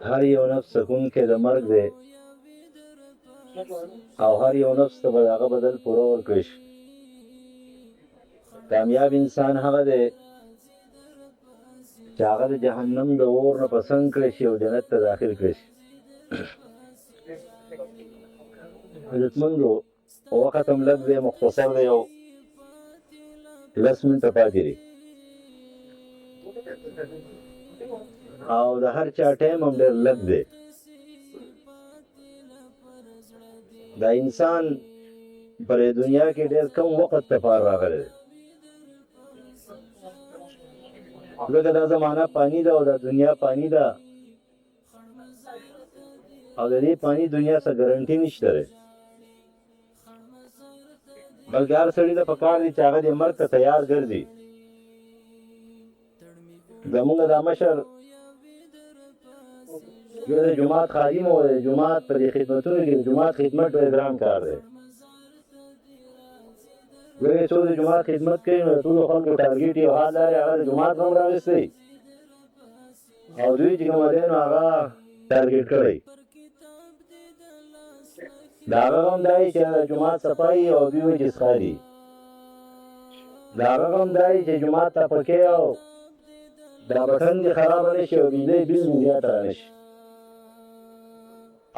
هر یو نفس سکونکی د مرګ دی او هر یو نفس ته به د هغه بدل پوره ورکړی شي. کامیاب انسان هغه دی چې هغه د جهنم د اور نه پسند کړی شي او جنت ته داخل کړی شي. عزتمندو وخت هم لږ دی، مختصر دی، یو 10 منټه پاتې دي او د هر چا ټایم هم ډېر لږ دی. دا انسان پر دنیا کې ډېر کم وخت لپاره راغلی دی، ځکه دا زمانه پانی ده او دا دنیا پانی ده او د دې پانی دنیا څه ګارنټي نشته دی، بلکې هر سړي ته پکار دی چې هغه د مرګ ته تیار ګرځي. زمونږ دا مشر یو د جومات خادم و، د جومات په دې خدمتونو کې د جومات خدمت ډېر ګران کار دی. ځکه څوک د جومات خدمت کوي نو د ټولو خلکو ټارګېټ یو حال لري، هغه د جومات هم راوستی او دوی چې کومه دی نو هغه ټارګېټ کړی. د هغه غم دا چې د جومات صفایي او دوی وایي چې څښا دي. د هغه غم دا چې جومات ته پکې او دا بټن دې خرابه نه شي او بجلۍ بل مې زیاته را نه شي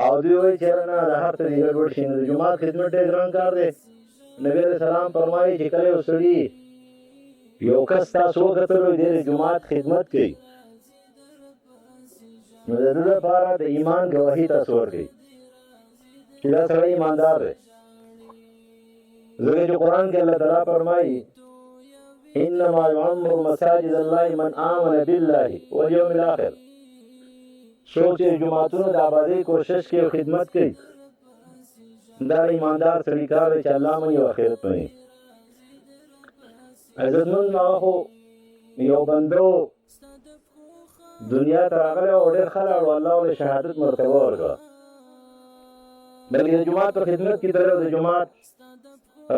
او دوی وایي چې نه د هر څه دې ګډوډ شي. نو د جومات خدمت ډېر ګران کار دی. نبي علیه السلام فرمایي چې کله یو سړي یو کس تاسو وکتلو دی د جومات خدمت کوي نو د ده لپاره د ایمان ګواهي تاسو ورکوي چې دا سړی ایماندار دی. ځکه چې قرآن کې الله تعالی فرمایي انما یعمر مساجد الله من آمن بالله والیوم الاخر. څوک چې جوماتونو د آبادۍ کوشش کوي او خدمت کوي دا ایماندار سړي کار دی چې الله مني او آخرت مني. عزتمند هغه خو یو بندو دنیا ته راغلی او ډېر ښه لاړو، الله ورله شهادت مرتبه ورکړه، بلکې د جومات په خدمت کې تللی او د جومات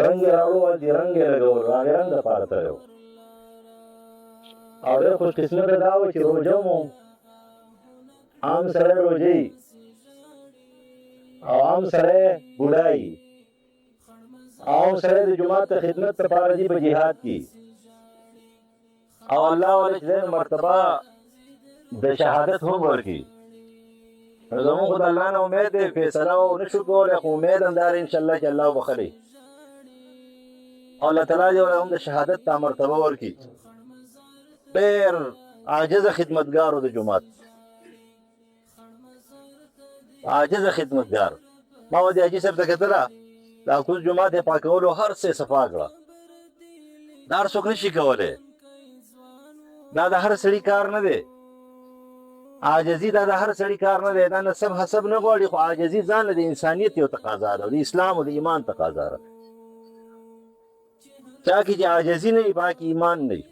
رنګ یې راوړو او د رنګ یې لګولو، هغې رنګ دپاره تللی و او ډېر خوشقسمته دا و چې روژه مو عام سړی روژه او عام سړی بوډای او عام سړی د جومات ته خدمت لپاره ځي په جهاد کې او الله ورله چې مرتبه د شهادت هم ورکړي. زمونږ خو د الله نه امید دی، فیصله نه شو کولی، خو امید هم دا دی انشاءالله چې الله وبخلي او الله تعالی دې ورله هم د شهادت دا مرتبه ورکړي. ډېر عاجزه خدمتګار و د جومات، عاجزه خدمتګار. ما و د حاجي صاحب ته کتله دا کوز جومات یې پاکولو هر څه یې صفا کړه. دا هر څوک نشي کولی، دا د هر سړي کار نه دی. عاجزي دا د هر سړي کار نه دی، دا نسب حسب نه غواړي، خو عاجزي ځان له د انسانیت یو تقاضا ده، د اسلام او د ایمان تقاضا ده. چا کې چې عاجزي نه وي په هغه کې ایمان نه وي،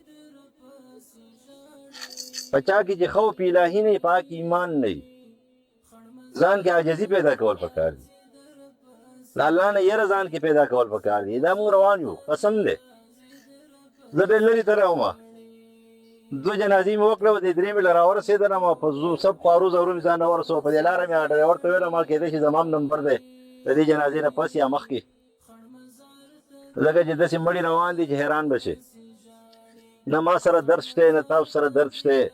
په چا کې چې خوف الهي نه وي په هغه کې ایمان نه وي. ځان کې عاجزي پیدا کول پکار دي، د الله نه یره ځان کې پیدا کول پکار دي. دا موږ روان یو، قسم دی زه ډېر لرې ته راومه، 2 جنازې مې وکړه، د 3 مې له راورسېدلم او په سب خوارو زورو مې ځان راورسو. په دې لاره مې هغه ډرایور ته ویلم ما کېدای شي زما نمبر دی د دې جنازې نه پس یا مخکې، ځکه چې داسې مړي روان دي چې حیران به شي. نه ما سره درد شته، نه تاسو سره درد شته،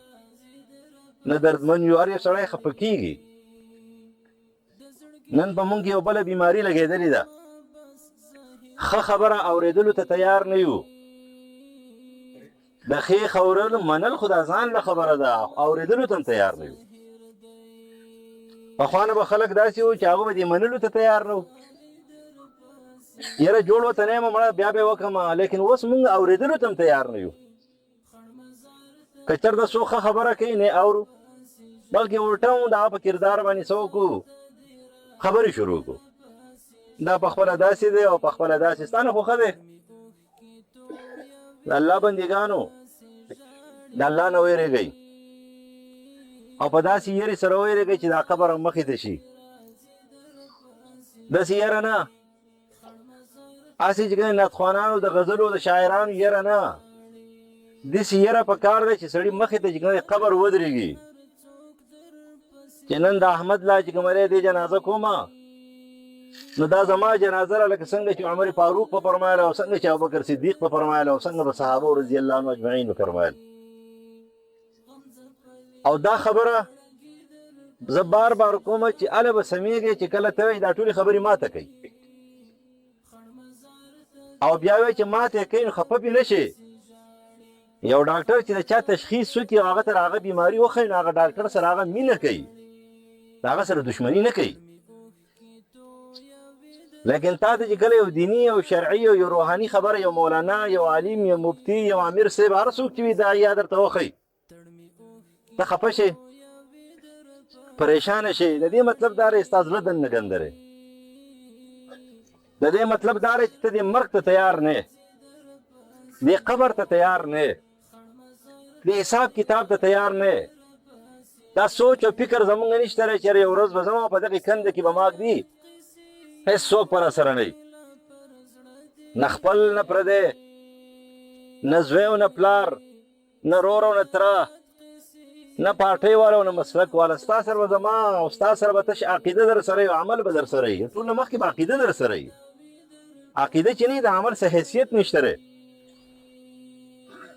نه دردمن یو، هر یو سړی خفه کېږي. نن په مونږ کې یو بله بیماري لګېدلې ده، ښه خبره اورېدلو ته تیار نه یو. د ښې خبرو منل خو دا ځان له خبره ده، اورېدلو ته هم تیار نه یو. پخوا نه به خلک داسې وو چې هغه به دې منلو ته تیار نه وو. یاره جوړ ورته نه یم مړه بیا به یې وکړم، لیکن اوس مونږ اورېدلو ته هم تیار نه یو. که چېرته څوک ښه خبره کوي نه اورو، بلکې الټه مو د هغه په کردار باندې څه وکړو، خبرې شروع کړو. دا پخپله داسې دی او پخپله داسې ستا نه خو ښه دی. د الله بندګانو د الله نه ویرېږئ او په داسې یېرې سره ویرېږئ چې دا قبر مخې ته شي. داسې یره نه، هسې چې کوم نعتخوانانو د غزلو د شاعرانو یره نه، داسې یره په کار دی چې سړي مخې ته چې کوم قبر ودرېږي چې نن د احمد لا چې کومه دی جنازه کومه نو دا زما جنازه را لکه څنګه چې عمر فاروق په فرمایله او څنګه چې ابوبکر صدیق په فرمایله او څنګه به صحابه رضی الله عنهم اجمعین په فرمایل. او دا خبره زه بار بار کومه چې اله به سمیږي چې کله ته دا ټولې خبرې ماته کوي او بیا وایي چې ماته کوي نو خفه پې نه شي. یو ډاکټر چې د چا تشخیص وکړي او هغه ته هغه بیماري وښیي نو هغه ډاکټر سره هغه مینه کوي، د هغه سره دښمني نه کوي. لیکن تا ته چې کله یو دیني او شرعي او یو روحاني خبره یو مولانا یو عالم یو مفتي یو امیر صاحب هر څوک چې وي داعیه درته وښیي ته خفه شې پریشانه شې. د دې مطلب دا دی ستا زړه دننه ګنده دی. د دې مطلب دا دی چې ته دې مرګ ته تیار نه یې، دې قبر ته تیار نه یې، دې حساب کتاب ته تیار نه یې. دا سوچ او فکر زمونږ نشته دی چې یوه ورځ به زما په دغې کنده کې به ماږ دي هېڅوک په راسره نه وي، نه خپل نه پردی، نه زوی او نه پلار، نه رور او نه تره، نه پارټۍ والا او نه مسلک والا. ستا سره به زما او ستا سره به تش عقیده در سره وي او عمل به در سره وي. ټول نه مخکې به عقیده در سره وي. عقیده چې نه د عمل څه حیثیت نشته دی.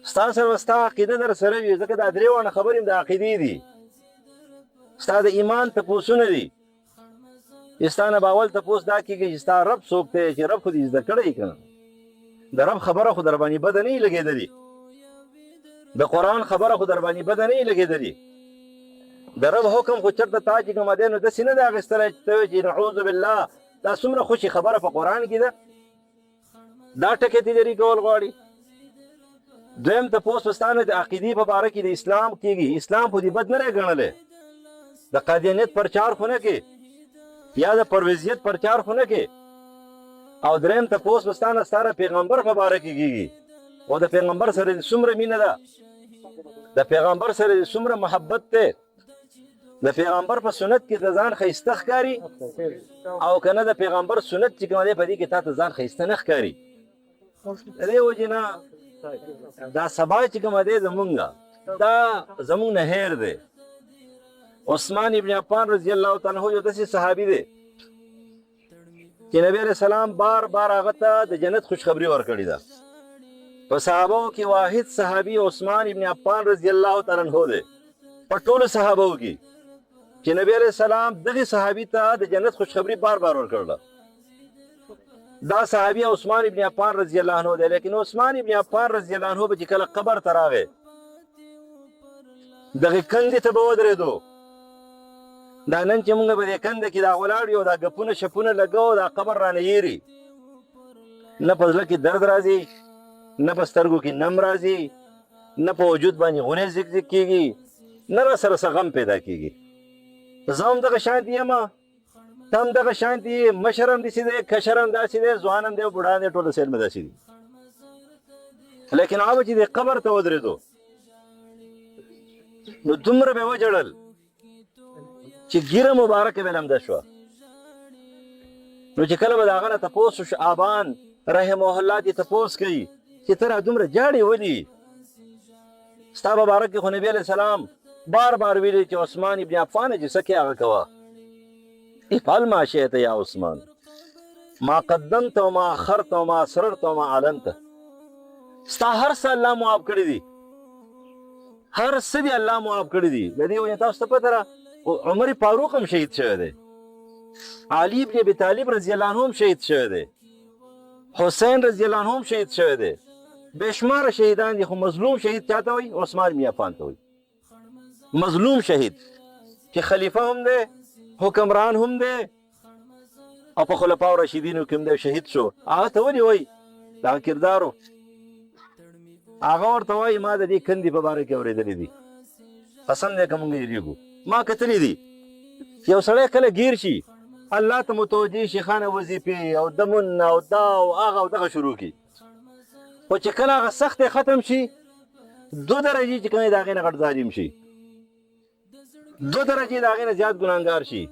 ستا سره به ستا عقیده در سره وي ځکه دا درې واړه خبرې هم د عقیدې دي. ستا د ایمان تپوسونه دي چې ستا نه به اول تپوس دا کېږي چې ستا رب څوک دی، چې رب خو دې زده کړی که نه. د رب خبره خو در باندې بده نه وي لګېدلې، د قرآن خبره خو در باندې بده نه وي لګېدلې. د رب حکم خو چېرته تا چې کومه دی نو داسې نه دی اخیستلی چې ته وایې چې نعوذ بالله دا څومره خوشي خبره په قرآن کې ده. دا ټکي ته لرې کول غواړي. دویم تپوس په ستا نه د عقیدې په باره کې د اسلام کېږي. اسلام خو دې بد نه دی ګڼلی، د قادیانیت پرچار خو نه کې یا د پرویزیت پرچار خو نه کې. او دریم تپوس په ستا نه ستا د پیغمبر په باره کې کېږي او د پیغمبر سره دې څومره مینه ده، د پیغمبر سره دې څومره محبت دی، د پیغمبر په سنت کې د ځان ښایسته ښکاري او که نه د پیغمبر سنت چې کوم دی په دې کې تا ته ځان ښایسته نه ښکاري. د دې وجې نه دا سبا چې کومه دی زمونږ دا زمونږ نه هیر دی. عثمان ابن عفان رضی الله تعالی عنہ یو داسې صحابي دی چې نبی علیہ السلام بار بار هغه ته د جنت خوشخبري ورکړې ده. په صحابو کې واحد صحابي عثمان ابن عفان رضی الله تعالی عنہ دی په ټولو صحابو کې چې نبی علیہ السلام دغه صحابي ته د جنت خوشخبري بار بار ورکړله. دا صحابي عثمان ابن عفان رضی الله عنہ دی. لیکن عثمان ابن عفان رضی الله عنہ به چې کله قبر ته راغی دغې کندې ته به ودرېدو. دا نن چې مونږ په دې کنده کې دا ولاړ یو دا ګپونه شپونه لګو دا قبر رانه یېري، نه په زړه کې درد راځي، نه په سترګو کې نم راځي، نه په وجود باندې غونې زګ زګ کېږي، نه را سره څه غم پیدا کېږي. زه هم دغه شانتې یم، ته هم دغه شانتې یې، مشر هم داسې دی، کشر هم داسې دی، ځوان هم دی، بوډا دی، ټوله سیل مې داسې دي. لیکن هغه چې دې قبر ته ودرېدو نو دومره به یې وجړل چې ګیره مبارکه به لمده شوه. نو چې کله به د هغه نه تپوس وشو آبان رحمه الله دې تپوس کوي چې ته را دومره جاړې ولې؟ ستا په باره کې خو نبي علیه السلام بار بار ویلي چې عثمان ابن عفان چې څه کې هغه کوه. افعل ما شئت یا عثمان، ما قدمت وما اخرت وما اسررت وما اعلنت. ستا هر څه الله معاف کړي دي، هر څه دې الله معاف کړي دي. د دې وجې تاسو ته پته ده عمر فاروق هم شهید شوی دی، علي ابن ابي طالب رضی الله عنه هم شهید شوی دی، حسین رضی الله عنه هم شهید شوی دی. بېشماره شهیدان دي، خو مظلوم شهید چاته وایي؟ عثمان بن عفان ته وایي مظلوم شهید، چې خلیفه هم دی، حکمران هم دی، او په خلفاء راشدینو کې هم دی، شهید شو. هغه ته ولې وایي؟ دغه کردارو هغه ورته وایي ما د دې کندې په باره کې اورېدلي دي، قسم دی که مونږ یېرېږو. ما کتلی دي یو سړی کله ګیر شي الله ته متوجه شي خانه وظیفې او دمن او دا او هغه او دغه شروع کړي، خو چې کله هغه سخت ختم شي 2 درجې چې کومې د هغې نه غټ ظالم شي، 2 درجې د هغې نه زیات ګناهګار شي،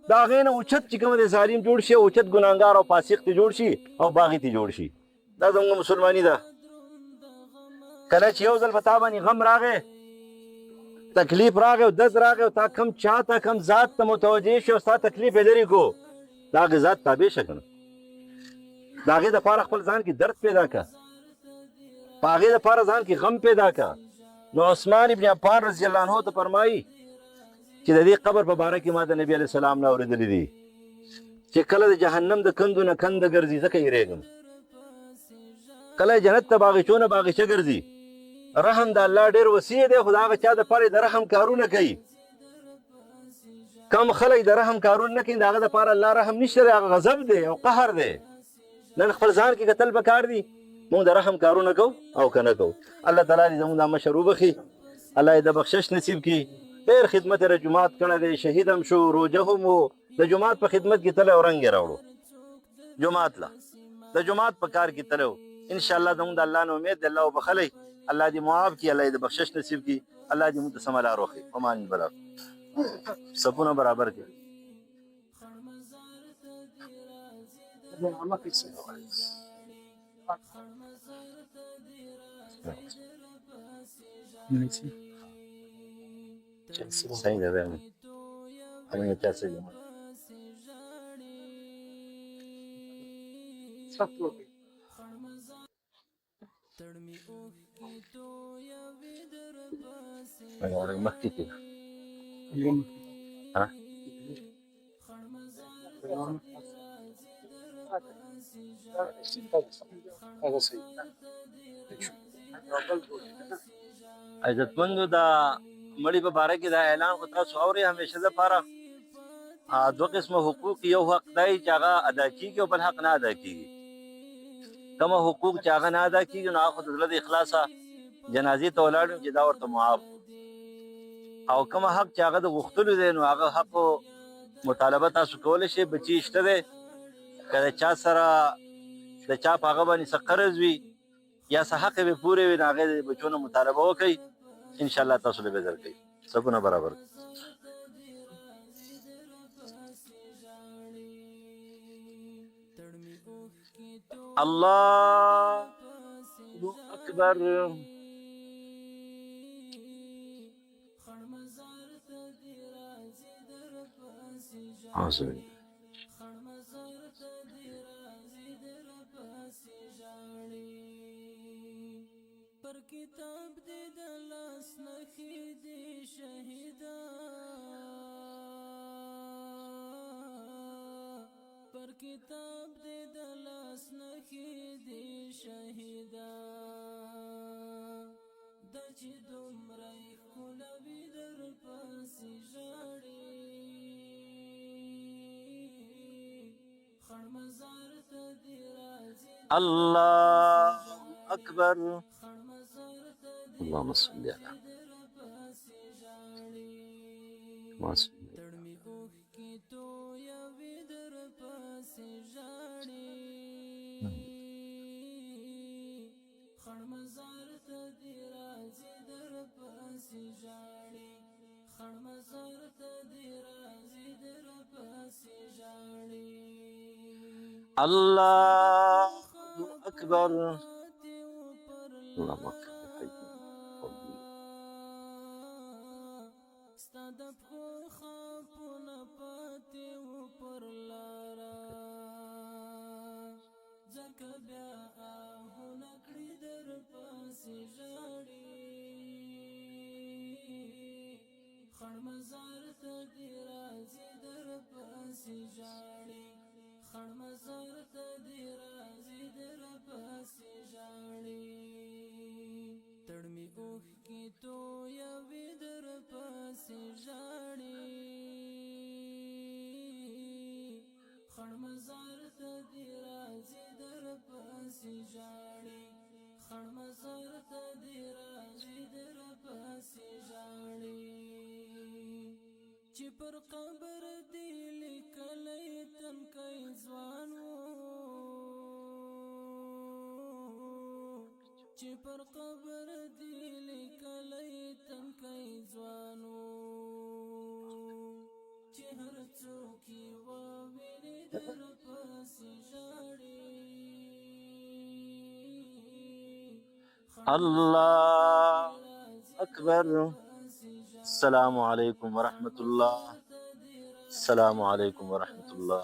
د هغې نه اوچت چې کوم د ظالم جوړ شي، اوچت ګناهګار او فاسق ته جوړ شي او باغي ته جوړ شي. دا زموږ مسلماني ده. کله چې یو ځل په تا باندې غم راغی تکلیف راغی او درد راغی او تا کوم چا ته کوم ذات ته متوجه شي او ستا تکلیف یې لرې کو د هغې ذات تابع شه که نه د هغې دپاره خپل ځان کې درد پیدا کړه په هغې دپاره ځان کې غم پیدا کړه نو عثمان ابن عفان رضی الله عنه ته فرمایي چې د دې قبر په باره کې ما د نبي علیه السلام نه اورېدلي دي چې کله د جهنم د کندو نه کنده ګرځي ځکه یېرېږم کله جنت ته باغچو نه باغچه ګرځي رحم د الله ډېر وسیع دی خو د هغه چا دپاره د رحم کارونه کوي کم خلک د رحم کارونه نه کوي د هغه دپاره الله رحم نشته دی هغه غضب دی او قهر دی نن خپل ځان کې کتل پکار دي مونږ د رحم کارونه کوو او که نه کوو الله تعالی دې زموږ دا مشر وبخي الله یې د بخشش نصیب کړي ډېر خدمت یې جومات کړی دی شهید هم شو روژه هم و د جومات په خدمت کې تلی او رنګ یې راوړو جومات له د جومات په کار کې تلی و انشاءالله زموږ د الله نه امید دی الله وبخلی الله دې معاف کړي الله یې د بخشش نصیب کړي الله دې موږ ته سمه لار وښي ومان البلاغ صفونه برابر کړي صحیح ده بیا همین چا صحیح ده مخکې کې ها عزتمندو دا مړي په باره کې دا اعلان خو تاسو اورئ همیشه دپاره دوه قسمه حقوق یو حق دی چې هغه ادا کېږي او بل حق نه ادا کېږي کومه حقوق چې هغه نه ادا کېږي نو هغه خو د زړه د اخلاصه جنازې ته ولاړ یم چې دا ورته معاف او کومه حق چې هغه د غوښتلو دی نو هغه حق مطالبه تاسو کولی شئ بچي شته دی که د چا سره د چا په هغه باندې څه قرض وي یا څه حق یې به پورې وي نو هغې د بچو نه مطالبه وکړئ انشاءالله تاسو له به درکوي سبونه برابر الله اکبر آزوی پر کتاب دې د لاس نخې دې شهیدا پر کتاب دې د لاس نخې دې شهیدا د چې دومره ښکلوي در پسې ژاړي خړ مزار ته دې راځي الله اکبر اللهم صل على الله اکبر اللهم اکبر ستادب خو خاپونه پاتې و پر لاره ځکه بیا آهونه کړي در پسې ژاړي خړ مزار ته دې راځي در پسې ژاړي خړ مزار ته دې راځي در پسې ژاړي تړمي اوښکې تویوي در پسې ژاړي خړ مزار ته دې راځي در پسې ژاړي خړ مزار ته دې راځي در پسې ژاړي چې پر قبر دې لیکلی تنکی ځوان و چې پر قبر دې لیکلی تنکی ځوان و چې هر څوک یې وویني در پسې ژاړي الله اکبر السلام علیکم ورحمۃ الله. السلام علیکم ورحمۃ الله.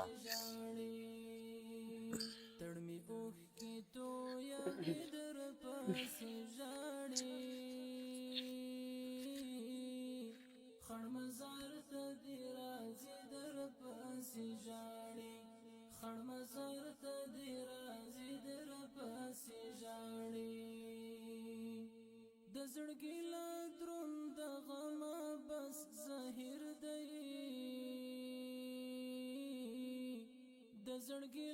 د زړګي لا دروند غم بس ظاهر دی د زړګي